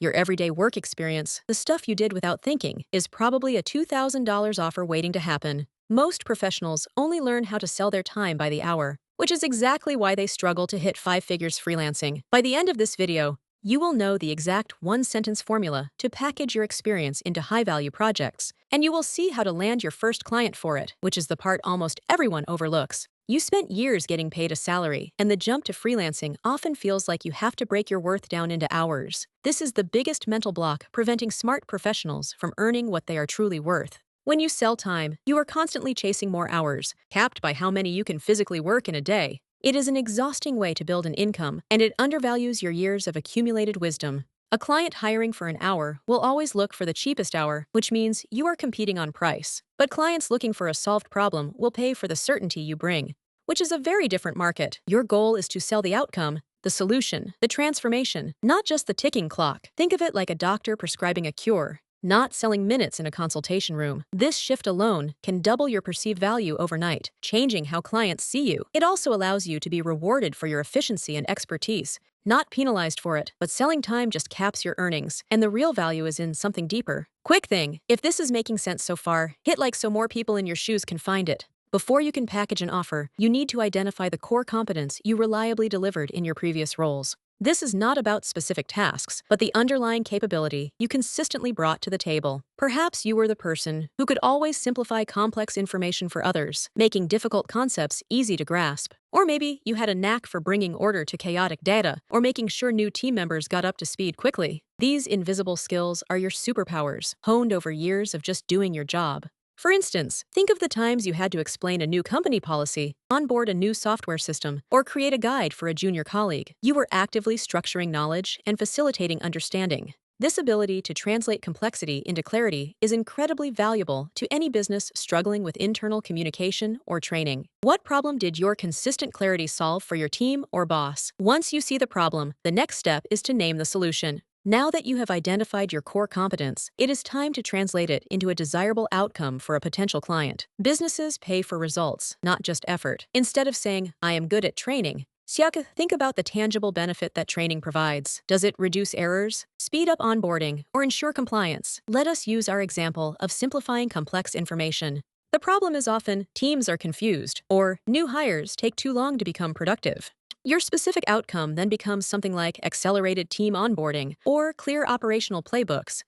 your everyday work experience, the stuff you did without thinking, is probably a $2,000 offer waiting to happen. Most professionals only learn how to sell their time by the hour, which is exactly why they struggle to hit 5 figures freelancing. By the end of this video, you will know the exact one-sentence formula to package your experience into high-value projects, and you will see how to land your first client for it, which is the part almost everyone overlooks. You spent years getting paid a salary, and the jump to freelancing often feels like you have to break your worth down into hours. This is the biggest mental block preventing smart professionals from earning what they are truly worth. When you sell time, you are constantly chasing more hours, capped by how many you can physically work in a day. It is an exhausting way to build an income, and it undervalues your years of accumulated wisdom. A client hiring for an hour will always look for the cheapest hour, which means you are competing on price. But clients looking for a solved problem will pay for the certainty you bring, which is a very different market. Your goal is to sell the outcome, the solution, the transformation, not just the ticking clock. Think of it like a doctor prescribing a cure, not selling minutes in a consultation room. This shift alone can double your perceived value overnight, changing how clients see you. It also allows you to be rewarded for your efficiency and expertise, not penalized for it. But selling time just caps your earnings, and the real value is in something deeper. Quick thing, if this is making sense so far, hit like so more people in your shoes can find it. Before you can package an offer, you need to identify the core competence you reliably delivered in your previous roles. This is not about specific tasks, but the underlying capability you consistently brought to the table. Perhaps you were the person who could always simplify complex information for others, making difficult concepts easy to grasp. Or maybe you had a knack for bringing order to chaotic data, or making sure new team members got up to speed quickly. These invisible skills are your superpowers, honed over years of just doing your job. For instance, think of the times you had to explain a new company policy, onboard a new software system, or create a guide for a junior colleague. You were actively structuring knowledge and facilitating understanding. This ability to translate complexity into clarity is incredibly valuable to any business struggling with internal communication or training. What problem did your consistent clarity solve for your team or boss? Once you see the problem, the next step is to name the solution. Now that you have identified your core competence, it is time to translate it into a desirable outcome for a potential client. Businesses pay for results, not just effort. Instead of saying, "I am good at training," think about the tangible benefit that training provides. Does it reduce errors, speed up onboarding, or ensure compliance? Let us use our example of simplifying complex information. The problem is often teams are confused, or new hires take too long to become productive. Your specific outcome then becomes something like accelerated team onboarding or clear operational playbooks.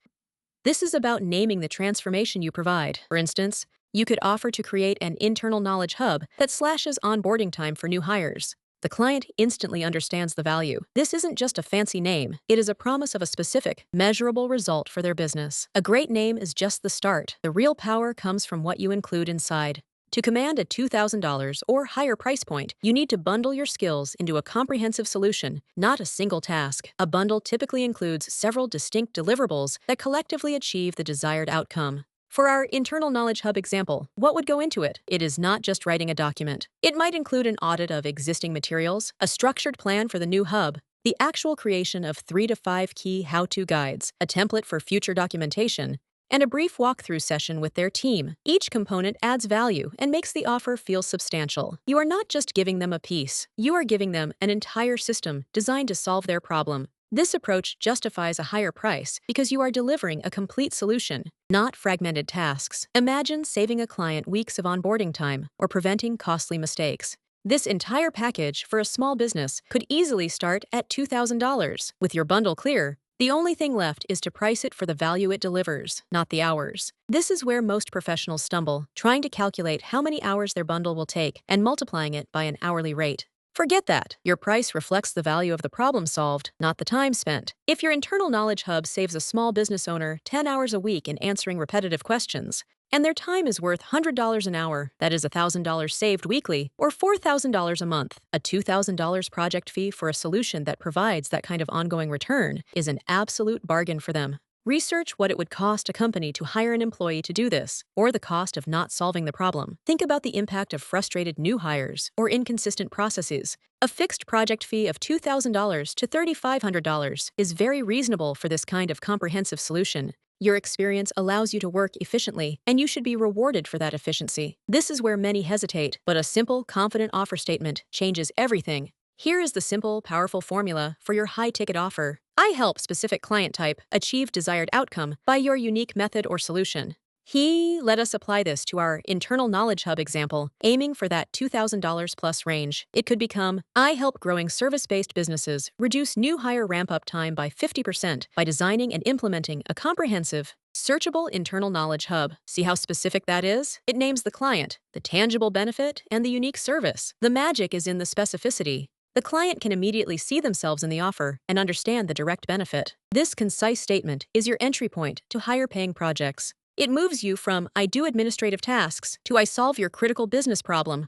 This is about naming the transformation you provide. For instance, you could offer to create an internal knowledge hub that slashes onboarding time for new hires. The client instantly understands the value. This isn't just a fancy name, it is a promise of a specific, measurable result for their business. A great name is just the start. The real power comes from what you include inside. To command a $2,000 or higher price point, you need to bundle your skills into a comprehensive solution, not a single task. A bundle typically includes several distinct deliverables that collectively achieve the desired outcome. For our internal knowledge hub example, what would go into it? It is not just writing a document. It might include an audit of existing materials, a structured plan for the new hub, the actual creation of 3 to 5 key how-to guides, a template for future documentation, and a brief walkthrough session with their team. Each component adds value and makes the offer feel substantial. You are not just giving them a piece, you are giving them an entire system designed to solve their problem. This approach justifies a higher price because you are delivering a complete solution, not fragmented tasks. Imagine saving a client weeks of onboarding time or preventing costly mistakes. This entire package for a small business could easily start at $2,000. With your bundle clear, the only thing left is to price it for the value it delivers, not the hours. This is where most professionals stumble, trying to calculate how many hours their bundle will take and multiplying it by an hourly rate. Forget that. Your price reflects the value of the problem solved, not the time spent. If your internal knowledge hub saves a small business owner 10 hours a week in answering repetitive questions, and their time is worth $100 an hour, that is $1,000 saved weekly, or $4,000 a month. A $2,000 project fee for a solution that provides that kind of ongoing return is an absolute bargain for them. Research what it would cost a company to hire an employee to do this, or the cost of not solving the problem. Think about the impact of frustrated new hires or inconsistent processes. A fixed project fee of $2,000 to $3,500 is very reasonable for this kind of comprehensive solution. Your experience allows you to work efficiently, and you should be rewarded for that efficiency. This is where many hesitate, but a simple, confident offer statement changes everything. Here is the simple, powerful formula for your high-ticket offer. I help specific client type achieve desired outcome by your unique method or solution. Let us apply this to our internal knowledge hub example, aiming for that $2,000 plus range. It could become, I help growing service-based businesses reduce new hire ramp-up time by 50% by designing and implementing a comprehensive, searchable internal knowledge hub. See how specific that is? It names the client, the tangible benefit, and the unique service. The magic is in the specificity. The client can immediately see themselves in the offer and understand the direct benefit. This concise statement is your entry point to higher paying projects. It moves you from I do administrative tasks to I solve your critical business problem.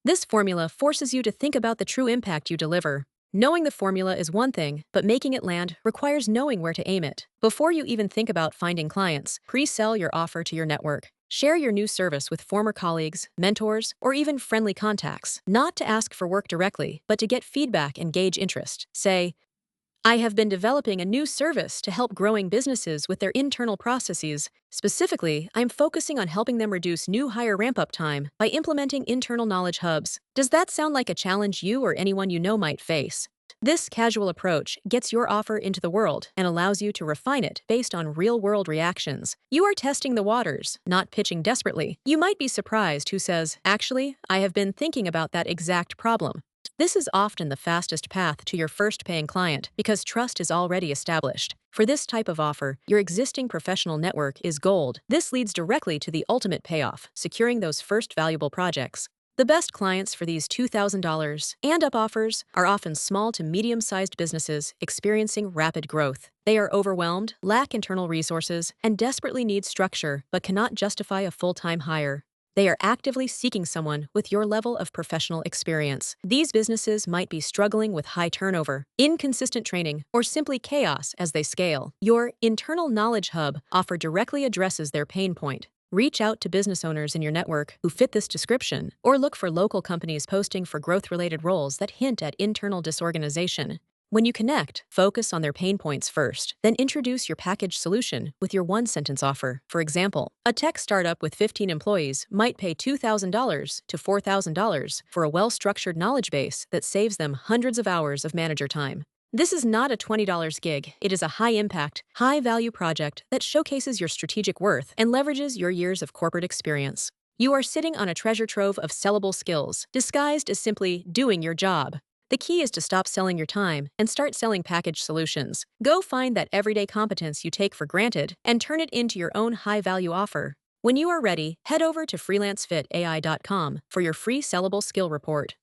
This formula forces you to think about the true impact you deliver. Knowing the formula is one thing, but making it land requires knowing where to aim it. Before you even think about finding clients, pre-sell your offer to your network. Share your new service with former colleagues, mentors, or even friendly contacts, not to ask for work directly, but to get feedback and gauge interest. Say, I have been developing a new service to help growing businesses with their internal processes. Specifically, I'm focusing on helping them reduce new hire ramp-up time by implementing internal knowledge hubs. Does that sound like a challenge you or anyone you know might face? This casual approach gets your offer into the world and allows you to refine it based on real-world reactions. You are testing the waters, not pitching desperately. You might be surprised who says, actually, I have been thinking about that exact problem. This is often the fastest path to your first paying client because trust is already established. For this type of offer, your existing professional network is gold. This leads directly to the ultimate payoff, securing those first valuable projects. The best clients for these $2,000 and up offers are often small to medium-sized businesses experiencing rapid growth. They are overwhelmed, lack internal resources, and desperately need structure but cannot justify a full-time hire. They are actively seeking someone with your level of professional experience. These businesses might be struggling with high turnover, inconsistent training, or simply chaos as they scale. Your internal knowledge hub offer directly addresses their pain point. Reach out to business owners in your network who fit this description, or look for local companies posting for growth-related roles that hint at internal disorganization. When you connect, focus on their pain points first, then introduce your package solution with your one-sentence offer. For example, a tech startup with 15 employees might pay $2,000 to $4,000 for a well-structured knowledge base that saves them hundreds of hours of manager time. This is not a $20 gig. It is a high-impact, high-value project that showcases your strategic worth and leverages your years of corporate experience. You are sitting on a treasure trove of sellable skills, disguised as simply doing your job. The key is to stop selling your time and start selling package solutions. Go find that everyday competence you take for granted and turn it into your own high-value offer. When you are ready, head over to freelancefitAI.com for your free sellable skill report.